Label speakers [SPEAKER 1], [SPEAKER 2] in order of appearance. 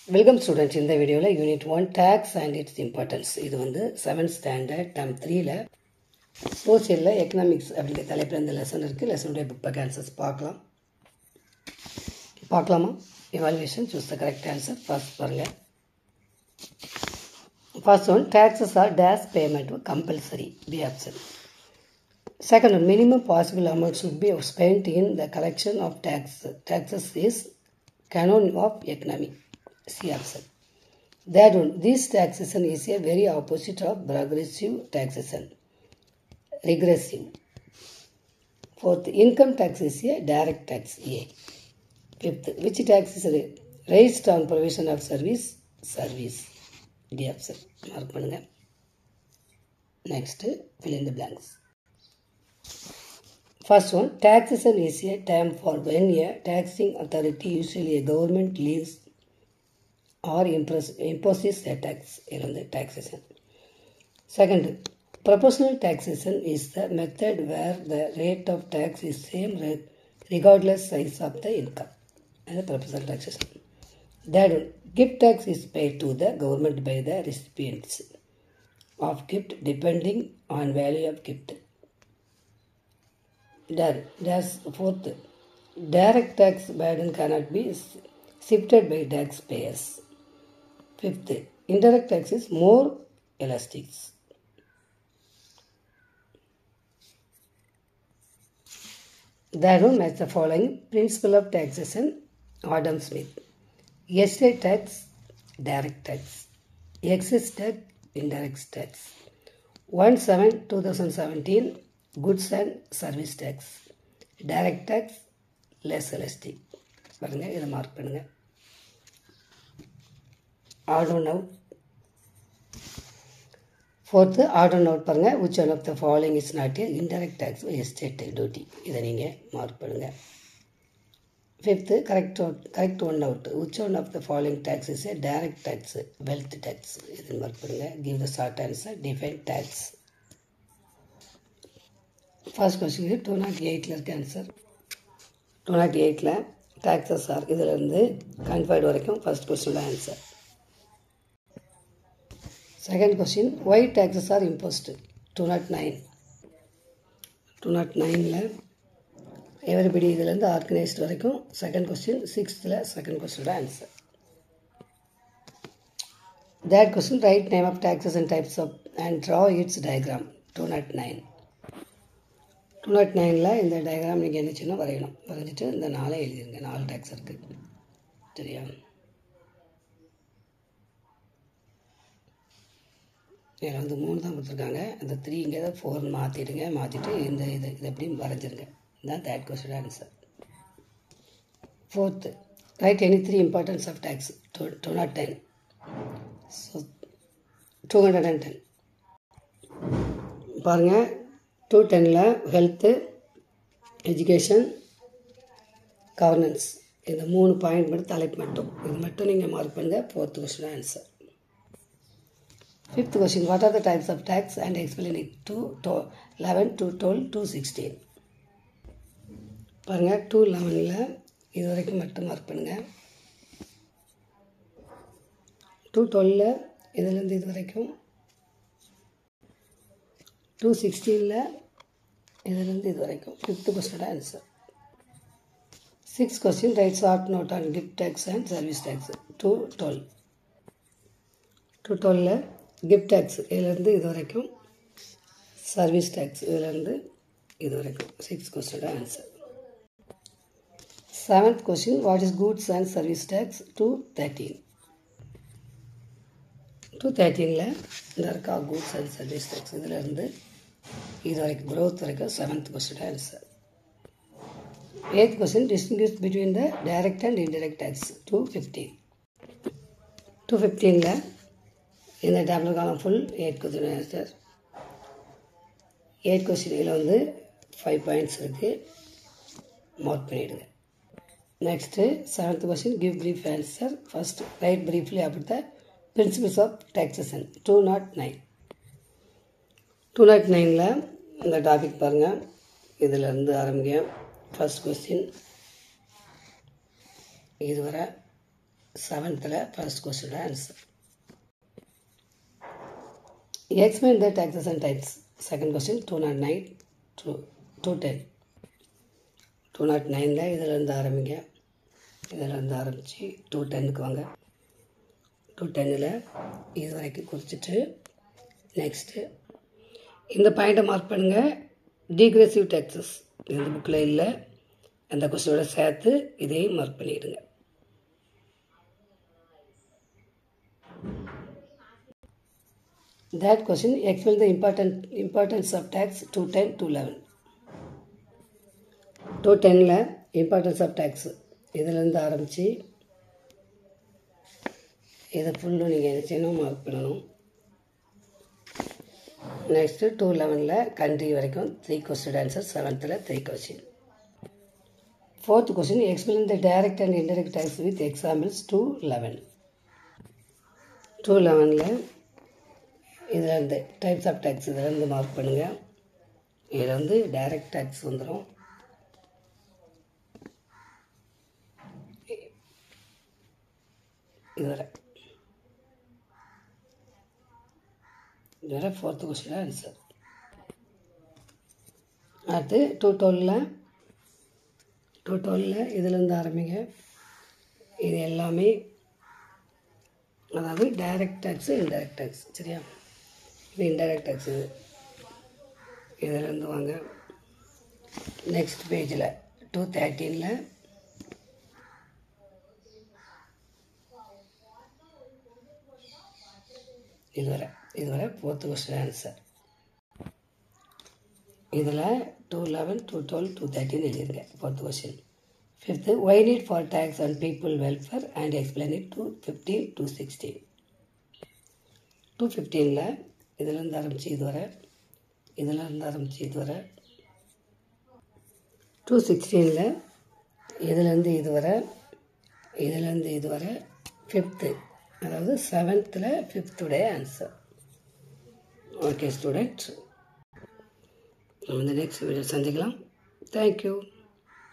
[SPEAKER 1] Welcome students, in the video unit 1 tax and its importance. இது வந்து 7th standard term 3ல social economics அப்படிங்கிற தலைப்பில் இந்த லெசன் இருக்குது. லெசனுடைய புக் பேக் ஆன்சர்ஸ் பார்க்கலாமா? evaluation, choose the correct answer. first பாருங்க. First one, taxes are dash payment compulsory, be option. Second one, minimum possible amount should be spent in the collection of taxes is canon of economy, C option. That one, this taxation is a very opposite of progressive taxation, regressive. Fourth, income tax is a direct tax, A. Fifth, which tax is raised on provision of service, D option. Mark பண்ணுங்க. Next, fill in the blanks. First one, taxation is a term for when a taxing authority, usually a government, leaves or imposes a tax. Taxation. Second, proportional taxation is the method where the rate of tax is same regardless size of the income. And the proportional taxation. That one, gift tax is paid to the government by the recipients of gift depending on value of gift. Fourth, direct tax burden cannot be shifted by taxpayers. Fifth, indirect tax is more elastic. That one match the following principle of taxation. Adam Smith. Estate tax, direct tax. Excess tax, indirect tax. 1/7/2017, goods and service tax. Direct tax, less elastic. பாருங்க, இதை mark பண்ணுங்க. Odd one out. Fourth, odd one out பாருங்க. Which one of the following is not a indirect tax or estate duty? இதை நீங்கள் mark பண்ணுங்க. Fifth, correct one out. Which one of the following tax is a direct tax, wealth tax? இதை mark பண்ணுங்க. Give the short answer. Define tax. First question is 208ல இருக்க answer. 208ல taxes are இதிலிருந்து confined வரைக்கும் first question answer. Second question, why taxes are imposed? 209. 209ல everybody இதிலிருந்து organized வரைக்கும் second question. 6th second question answer. That question, write name of taxes and types of and draw its diagram. 209. 209ல இந்த diagram நீங்கள் என்ன செய்யணும், வரையணும். வரைஞ்சிட்டு இந்த 4 எழுதிருங்க. 4 tax இருக்குது, சரியா? இதில் வந்து 3 தான் கொடுத்துருக்காங்க. அந்த 3 இங்கே 4 மாற்றிடுங்க. மாற்றிட்டு இந்த இதை எப்படி வரைஞ்சிருங்க. இதுதான் third question answer. Fourth, write any 3 importance of tax. 210. So 210 பாருங்கள். 210ல ஹெல்த்து, எஜுகேஷன், கவர்னன்ஸ், இந்த 3 பாயிண்ட் மட்டும் தலைப்பு மட்டும். இது மட்டும் நீங்கள் மார்க் பண்ணுங்கள். 4th question answer. 5th question, what are the types of tax and explain it. 211, 212, 216 பாருங்கள். 211ல் இது வரைக்கும் மட்டும் மார்க் பண்ணுங்கள். 212ல் இதுலேருந்து இது வரைக்கும். 216ல் இதுலேருந்து இது வரைக்கும். 5th question answer. 6th question, write short note on gift tax and service tax. 212. 212ல் கிஃப்ட் டேக்ஸ் இதுலேருந்து இது வரைக்கும். சர்வீஸ் டேக்ஸ் இதுலேருந்து இது வரைக்கும். 6th question answer. 7th question, what is goods and service tax. 213. 213ல் இந்த இருக்கா கூட்ஸ் அண்ட் சர்வீஸ் டேக்ஸ் இதுலேருந்து இது வரைக்கும், growth வரைக்கும். 7th question answer. 8th question, distinguish between the direct and indirect tax. 215. 215ல் இந்த டேபிள் காலம் ஃபுல் 8 கொஸ்டின் ஆன்சர். 8 கொஸ்டின் இதில் வந்து 5 பாயிண்ட்ஸ் இருக்குது, மார்க் பண்ணிவிடுங்க. Next 7th question, give brief answer. First, write briefly about the principles of taxation. 209. 209ல் இந்த topic பாருங்கள். இதிலேருந்து ஆரம்பிங்க. ஃபர்ஸ்ட் கொஸ்டின் இதுவரை 7th first question answer. Explain the taxes and types. Second question 209 to 210. 209 இதிலிருந்து ஆரம்பிங்க. இதிலிருந்து ஆரம்பித்து 210க்கு வாங்க. 210 இது வரைக்கும் குறிச்சிட்டு நெக்ஸ்ட்டு இந்த பாயிண்ட்டை மார்க் பண்ணுங்கள். டிக்ரெசிவ் டேக்ஸஸ் இந்த புக்கில் இல்லை, அந்த கொஸ்டினோட சேர்த்து இதையும் மார்க் பண்ணிடுங்க. That question explain the importance of tax 210 to 11. 210 importance of tax இதிலிருந்து ஆரம்பித்து இதை ஃபுல்லும் நீங்கள் என்ன செய்யணும், மார்க் பண்ணணும். நெக்ஸ்ட்டு 211 கண்ட்ரி வரைக்கும் 3 question answer. 7th 3 question. 4th question explain the direct and indirect tax with examples 211. 211 இதிலிருந்து டைப்ஸ் ஆஃப் டேக்ஸ் இதிலேருந்து மார்க் பண்ணுங்கள். இதில் வந்து டைரக்ட் டேக்ஸ் வந்துடும். இதுவரை 4th கொஸ்டின் ஆன்சர். அடுத்து 212 இதிலேருந்து ஆரம்பிங்க. இது எல்லாமே அதாவது டைரக்ட் டேக்ஸு இன்டைரக்ட் டேக்ஸ். சரியா, இது இன்டைரக்ட் டேக்ஸு. இதிலேருந்து வாங்க. நெக்ஸ்ட் பேஜில் 213 இதுவரை 4th கொஸ்டின் ஆன்சர். இதில் 211, 212, 213 எழுதிருங்க 4th question. 5th why need for tax on people welfare and explain it. 215 to 16. 215 இதிலேருந்து ஆரம்பித்து இதுவரை, இதிலேருந்து ஆரம்பித்து இதுவரை. 216 இதிலேருந்து இதுவரை, இதிலேருந்து இதுவரை. 5th அதாவது 7th 5th answer. Okay students, நம்ம இந்த நெக்ஸ்ட் வீடியோ சந்திக்கலாம். தேங்க்யூ.